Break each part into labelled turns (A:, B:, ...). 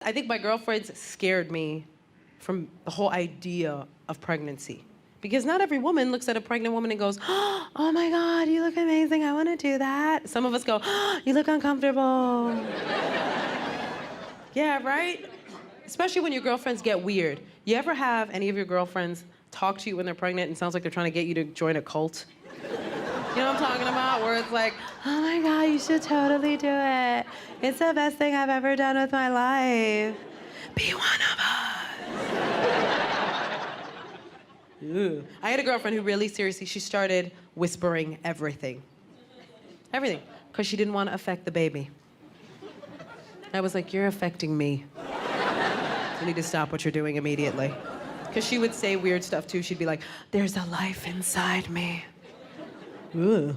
A: I think my girlfriends scared me from the whole idea of pregnancy. Because not every woman looks at a pregnant woman and goes, oh my God, you look amazing, I wanna do that. Some of us go, oh, you look uncomfortable. Yeah, right? Especially when your girlfriends get weird. You ever have any of your girlfriends talk to you when they're pregnant and it sounds like they're trying to get you to join a cult? You know what I'm talking about? Where it's like, oh my God, you should totally do it. It's the best thing I've ever done with my life. Be one of us. Ew. I had a girlfriend who really seriously, she started whispering everything. Everything, because she didn't want to affect the baby. I was like, you're affecting me. You need to stop what you're doing immediately. Because she would say weird stuff too. She'd be like, there's a life inside me. Ugh.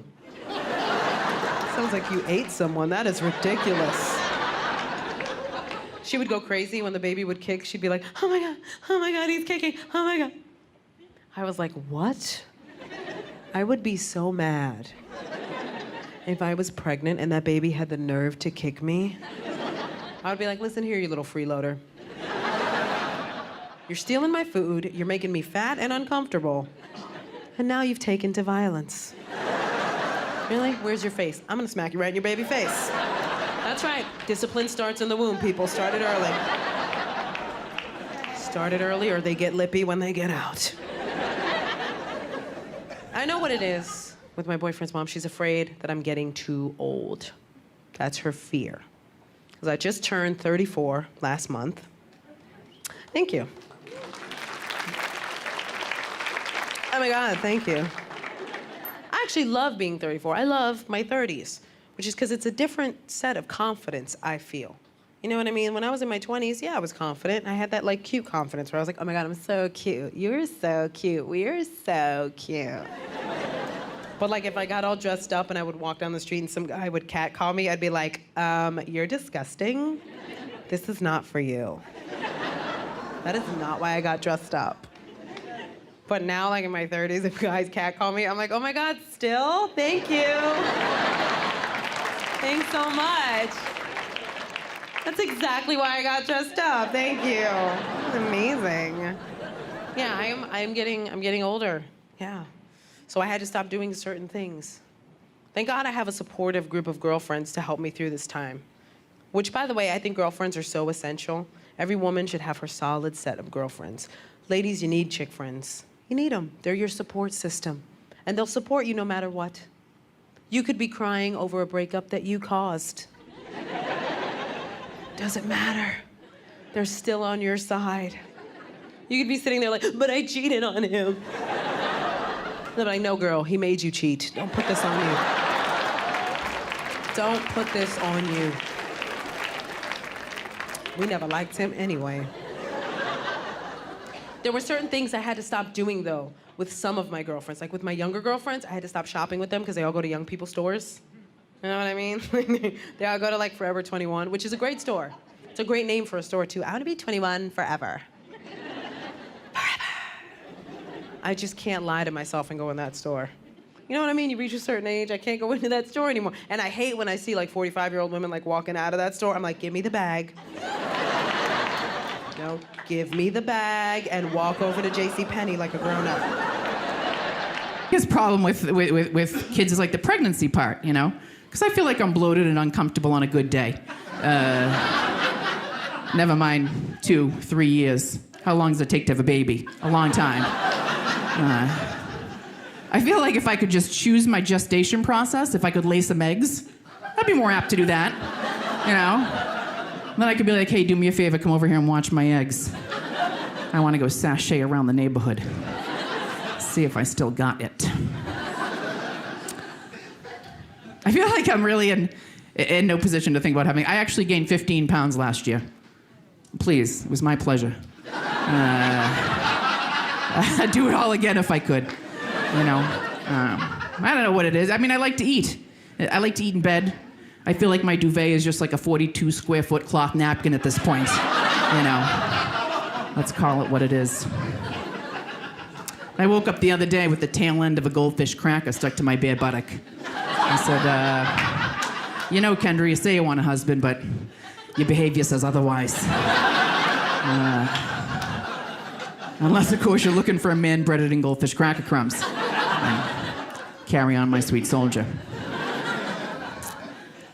A: Sounds like you ate someone. That is ridiculous. She would go crazy when the baby would kick. She'd be like, oh my God, he's kicking, oh my God. I was like, what? I would be so mad if I was pregnant and that baby had the nerve to kick me. I would be like, listen here, you little freeloader. You're stealing my food, you're making me fat and uncomfortable, and now you've taken to violence. Really? Where's your face? I'm gonna smack you right in your baby face. That's right. Discipline starts in the womb, people. Start it early. Start it early or they get lippy when they get out. I know what it is with my boyfriend's mom. She's afraid that I'm getting too old. That's her fear. Because I just turned 34 last month. Thank you. Oh my God, thank you. I actually love being 34. I love my 30s, which is because it's a different set of confidence, I feel. You know what I mean? When I was in my 20s, yeah, I was confident. I had that like cute confidence where I was like, oh my God, I'm so cute. You're so cute. We're so cute. But like if I got all dressed up and I would walk down the street and some guy would catcall me, I'd be like, you're disgusting. This is not for you. That is not why I got dressed up. But now, like in my 30s, if guys catcall me, I'm like, oh my God, still? Thank you. Thanks so much. That's exactly why I got dressed up. Thank you. That's amazing. Yeah, I'm getting older. Yeah. So I had to stop doing certain things. Thank God I have a supportive group of girlfriends to help me through this time. Which, by the way, I think girlfriends are so essential. Every woman should have her solid set of girlfriends. Ladies, you need chick friends. You need them. They're your support system. And they'll support you no matter what. You could be crying over a breakup that you caused. Doesn't matter. They're still on your side. You could be sitting there like, but I cheated on him. They're like, no, girl, he made you cheat. Don't put this on you. Don't put this on you. We never liked him anyway. There were certain things I had to stop doing, though, with some of my girlfriends. Like with my younger girlfriends, I had to stop shopping with them because they all go to young people stores. You know what I mean? They all go to like Forever 21, which is a great store. It's a great name for a store, too. I want to be 21 forever. Forever. I just can't lie to myself and go in that store. You know what I mean? You reach a certain age, I can't go into that store anymore. And I hate when I see like 45-year-old women like walking out of that store. I'm like, give me the bag. No, give me the bag and walk over to JCPenney like a grown-up.
B: His problem with kids is like the pregnancy part, you know? Because I feel like I'm bloated and uncomfortable on a good day. Never mind 2, 3 years. How long does it take to have a baby? A long time. I feel like if I could just choose my gestation process, if I could lay some eggs, I'd be more apt to do that, you know? Then I could be like, hey, do me a favor, come over here and watch my eggs. I want to go sashay around the neighborhood. See if I still got it. I feel like I'm really in no position to think about having... I actually gained 15 pounds last year. Please, it was my pleasure. I'd do it all again if I could. You know, I don't know what it is. I mean, I like to eat. I like to eat in bed. I feel like my duvet is just like a 42 square foot cloth napkin at this point. You know, let's call it what it is. I woke up the other day with the tail end of a goldfish cracker stuck to my bare buttock. I said, you know, Kendra, you say you want a husband, but Your behavior says otherwise. Unless, of course, you're looking for a man breaded in goldfish cracker crumbs. Carry on, my sweet soldier.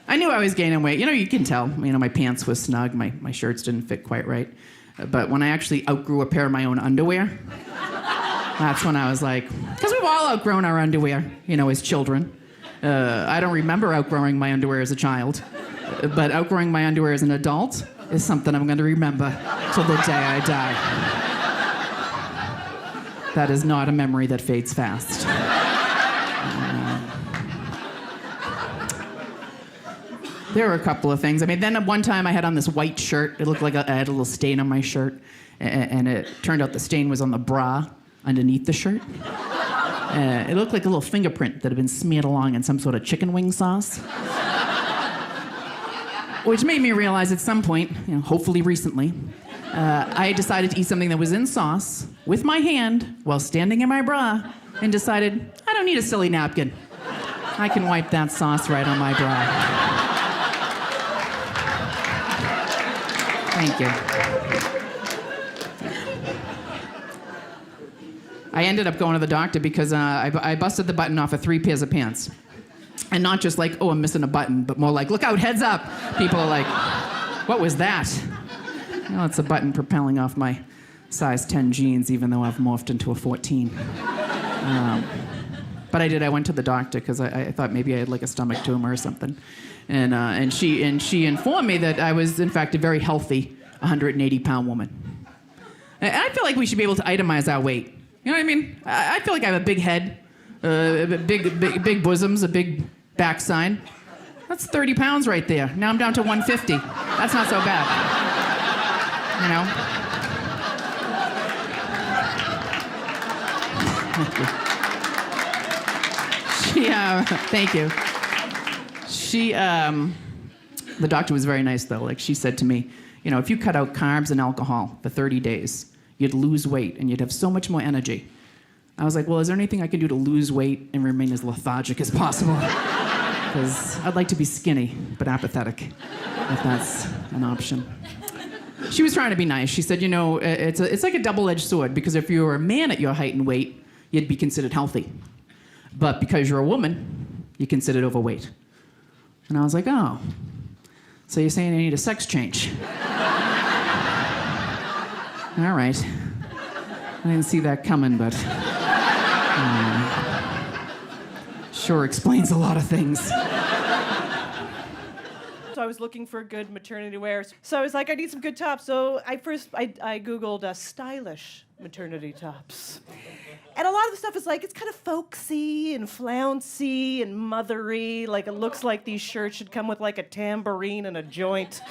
B: I knew I was gaining weight. You can tell. My pants were snug. My shirts didn't fit quite right. But when I actually outgrew a pair of my own underwear, that's when I was like, because we've all outgrown our underwear, as children. I don't remember outgrowing my underwear as a child. But outgrowing my underwear as an adult is something I'm going to remember till the day I die. That is not a memory that fades fast. There were a couple of things. Then at one time I had on this white shirt. It looked like I had a little stain on my shirt. And it turned out the stain was on the bra underneath the shirt. It looked like a little fingerprint that had been smeared along in some sort of chicken wing sauce. Which made me realize at some point, hopefully recently, I decided to eat something that was in sauce with my hand while standing in my bra and decided, I don't need a silly napkin. I can wipe that sauce right on my bra. Thank you. I ended up going to the doctor because I busted the button off of 3 pairs of pants. And not just like, oh, I'm missing a button, but more like, look out, heads up. People are like, what was that? It's a button propelling off my size 10 jeans, even though I've morphed into a 14. But I did. I went to the doctor because I thought maybe I had like a stomach tumor or something. And she informed me that I was, in fact, a very healthy 180-pound woman. And I feel like we should be able to itemize our weight. You know what I mean? I feel like I have a big head, big bosoms, a big backside. That's 30 pounds right there. Now I'm down to 150. That's not so bad. Thank you. The doctor was very nice, though. Like, she said to me, if you cut out carbs and alcohol for 30 days, you'd lose weight and you'd have so much more energy. I was like, well, is there anything I can do to lose weight and remain as lethargic as possible? Because I'd like to be skinny, but apathetic, if that's an option. She was trying to be nice. She said, it's like a double-edged sword, because if you were a man at your height and weight, you'd be considered healthy. But because you're a woman, you're considered overweight. And I was like, oh, so you're saying I need a sex change? All right. I didn't see that coming, but sure explains a lot of things.
C: So I was looking for good maternity wear. So I was like, I need some good tops. So I Googled stylish maternity tops. And a lot of the stuff is like, it's kind of folksy and flouncy and mothery. Like, it looks like these shirts should come with like a tambourine and a joint,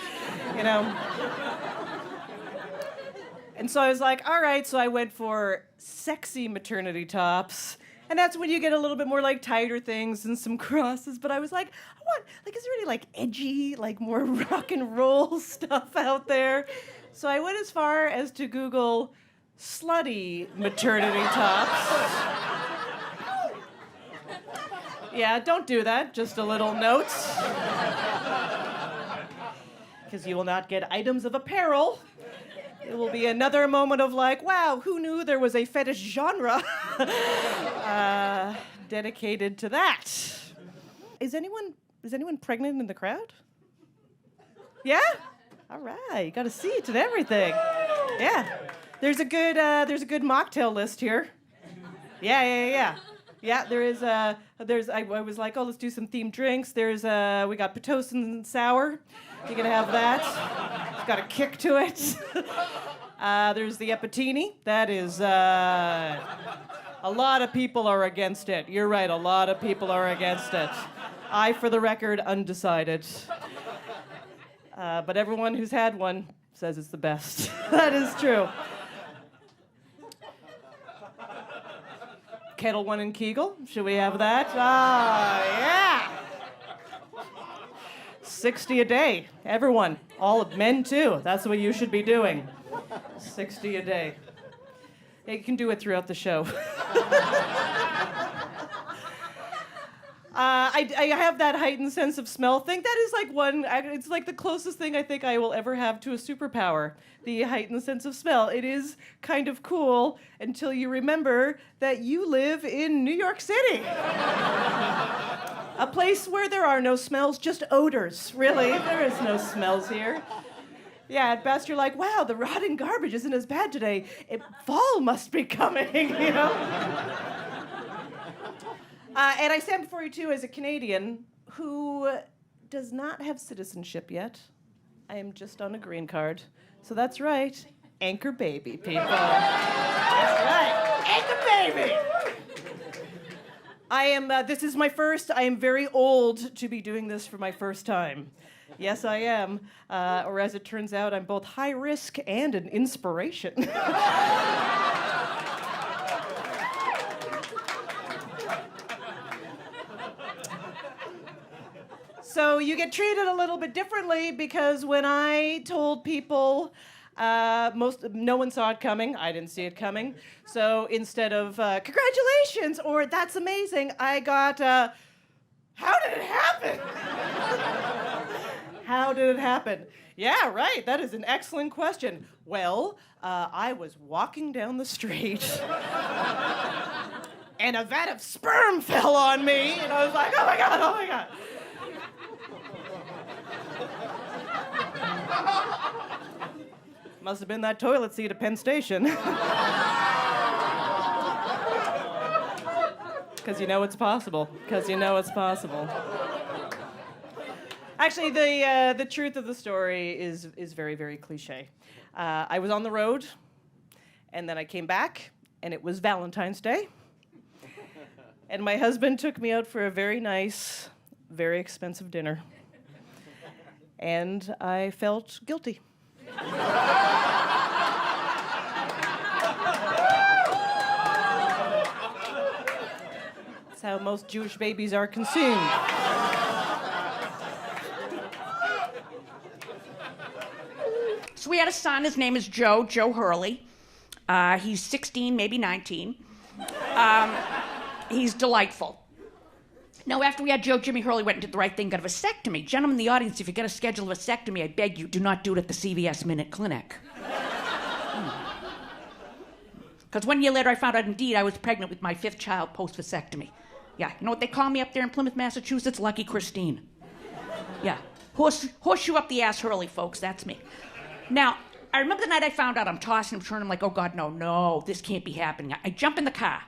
C: And so I was like, all right, so I went for sexy maternity tops. And that's when you get a little bit more like tighter things and some crosses. But I was like, is there any like edgy, like more rock and roll stuff out there? So I went as far as to Google slutty maternity tops. Yeah, don't do that. Just a little note. Because you will not get items of apparel. It will be another moment of like, wow, who knew there was a fetish genre dedicated to that? Is anyone pregnant in the crowd? Yeah? All right, you got a seat and everything. Yeah. There's a good mocktail list here. Yeah. Yeah, there is I was like, oh, let's do some themed drinks. We got Pitocin sour. You gonna have that? It's got a kick to it. There's the Epitini. That is, a lot of people are against it. You're right, a lot of people are against it. I, for the record, undecided. But everyone who's had one says it's the best. That is true. Kettle One and Kegel. Should we have that? Yeah. 60 a day. Everyone. All men, too. That's what you should be doing. 60 a day. Yeah, you can do it throughout the show. I have that heightened sense of smell thing. That is like it's like the closest thing I think I will ever have to a superpower. The heightened sense of smell. It is kind of cool until you remember that you live in New York City. A place where there are no smells, just odors, really. There is no smells here. Yeah, at best you're like, wow, the rotting garbage isn't as bad today. Fall must be coming, you know? And I stand before you, too, as a Canadian who does not have citizenship yet. I am just on a green card. So that's right, anchor baby, people. That's right, anchor baby. This is my first, I am very old to be doing this for my first time. Yes, I am. Or as it turns out, I'm both high risk and an inspiration. So you get treated a little bit differently because when I told people, no one saw it coming. I didn't see it coming. So instead of congratulations or that's amazing, I got, how did it happen? How did it happen? Yeah, right. That is an excellent question. Well, I was walking down the street and a vat of sperm fell on me, and I was like, oh my God, oh my God. Must have been that toilet seat at Penn Station. Because you know it's possible. Because you know it's possible. Actually, the truth of the story is very, very cliche. I was on the road, and then I came back, and it was Valentine's Day. And my husband took me out for a very nice, very expensive dinner. And I felt guilty. That's how most Jewish babies are consumed.
D: So we had a son, his name is Joe Hurley. He's 16, maybe 19. He's delightful. Now, after we had Joe, Jimmy Hurley went and did the right thing, got a vasectomy. Gentlemen in the audience, if you're going to schedule a vasectomy, I beg you, do not do it at the CVS Minute Clinic. Because 1 year later, I found out, indeed, I was pregnant with my 5th child post-vasectomy. Yeah, you know what they call me up there in Plymouth, Massachusetts? Lucky Christine. Yeah, horseshoe up the ass Hurley, folks, that's me. Now, I remember the night I found out, I'm tossing, I'm turning, I'm like, oh God, no, this can't be happening. I jump in the car.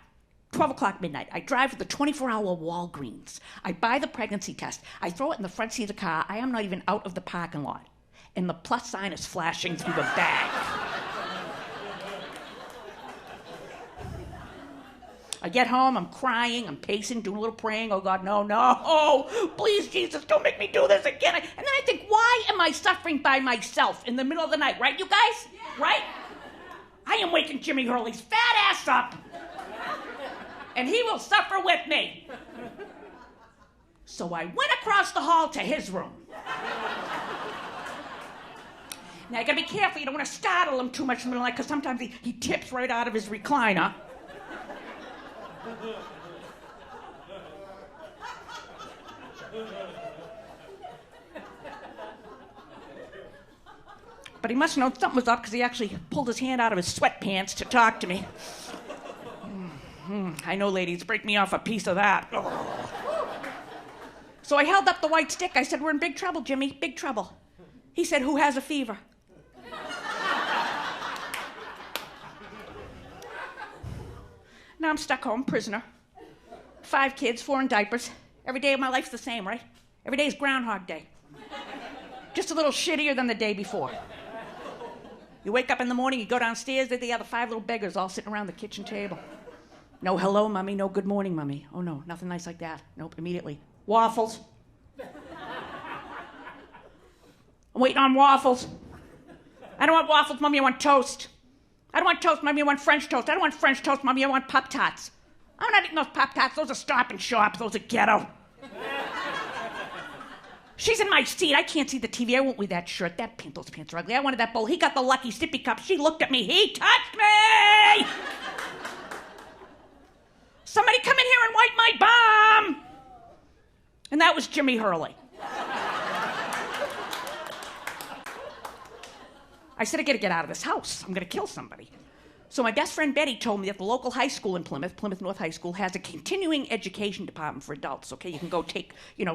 D: 12 o'clock midnight. I drive to the 24-hour Walgreens. I buy the pregnancy test. I throw it in the front seat of the car. I am not even out of the parking lot. And the plus sign is flashing through the bag. I get home, I'm crying, I'm pacing, doing a little praying. Oh God, no. Oh, please, Jesus, don't make me do this again. And then I think, why am I suffering by myself in the middle of the night? Right, you guys? Yeah. Right? I am waking Jimmy Hurley's fat ass up. And he will suffer with me. So I went across the hall to his room. Now, you gotta be careful. You don't want to startle him too much in the middle of the night, because sometimes he tips right out of his recliner. But he must have known something was up, because he actually pulled his hand out of his sweatpants to talk to me. I know, ladies, break me off a piece of that. Oh. So I held up the white stick. I said, we're in big trouble, Jimmy, big trouble. He said, who has a fever? Now I'm stuck home, prisoner. 5 kids, 4 in diapers. Every day of my life's the same, right? Every day is Groundhog Day. Just a little shittier than the day before. You wake up in the morning, you go downstairs, there the other 5 little beggars all sitting around the kitchen table. No hello, mummy, no good morning, mummy. Oh no, nothing nice like that. Nope, immediately. Waffles. I'm waiting on waffles. I don't want waffles, mummy, I want toast. I don't want toast, mummy, I want French toast. I don't want French toast, mummy, I want Pop-Tarts. I'm not eating those Pop-Tarts, those are Stop and Shop, those are ghetto. She's in my seat, I can't see the TV, I won't wear that shirt. Those pants are ugly. I wanted that bowl. He got the lucky sippy cup. She looked at me, he touched me! Somebody come in here and wipe my bum! And that was Jimmy Hurley. I said, I gotta get out of this house. I'm gonna kill somebody. So my best friend Betty told me that the local high school in Plymouth, Plymouth North High School, has a continuing education department for adults, okay? You can go take,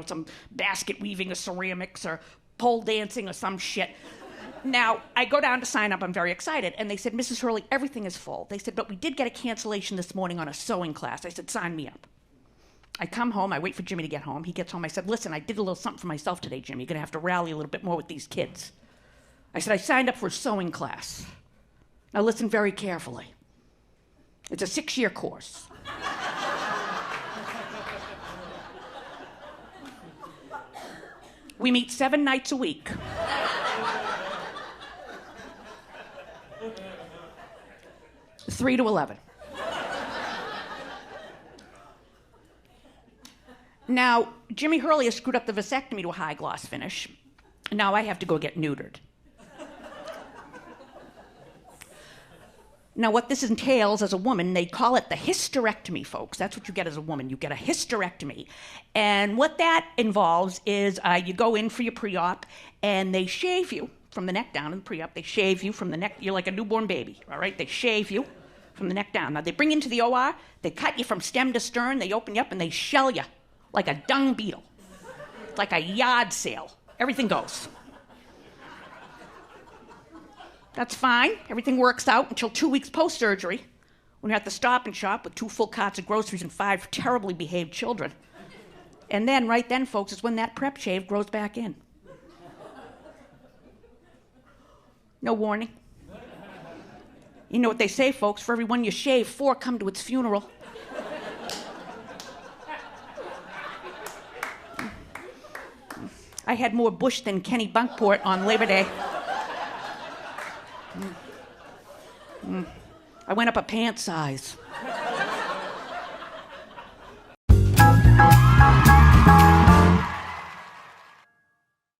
D: some basket weaving or ceramics or pole dancing or some shit. Now, I go down to sign up. I'm very excited. And they said, Mrs. Hurley, everything is full. They said, but we did get a cancellation this morning on a sewing class. I said, sign me up. I come home. I wait for Jimmy to get home. He gets home. I said, listen, I did a little something for myself today, Jimmy. You're going to have to rally a little bit more with these kids. I said, I signed up for a sewing class. Now listen very carefully. It's a 6-year course. We meet 7 nights a week. Three to 11. Now, Jimmy Hurley has screwed up the vasectomy to a high gloss finish. Now I have to go get neutered. Now, what this entails as a woman, they call it the hysterectomy, folks. That's what you get as a woman. You get a hysterectomy. And what that involves is you go in for your pre-op, and they shave you from the neck down in the pre-op. They shave you from the neck. You're like a newborn baby, all right? They shave you from the neck down. Now, they bring you into the OR. They cut you from stem to stern. They open you up, and they shell you like a dung beetle. It's like a yard sale. Everything goes. That's fine. Everything works out until 2 weeks post-surgery, when you're at the Stop and Shop with 2 full carts of groceries and 5 terribly behaved children. And then, right then, folks, is when that prep shave grows back in. No warning. You know what they say, folks, for every one you shave, 4 come to its funeral. I had more bush than Kenny Bunkport on Labor Day. I went up a pant size.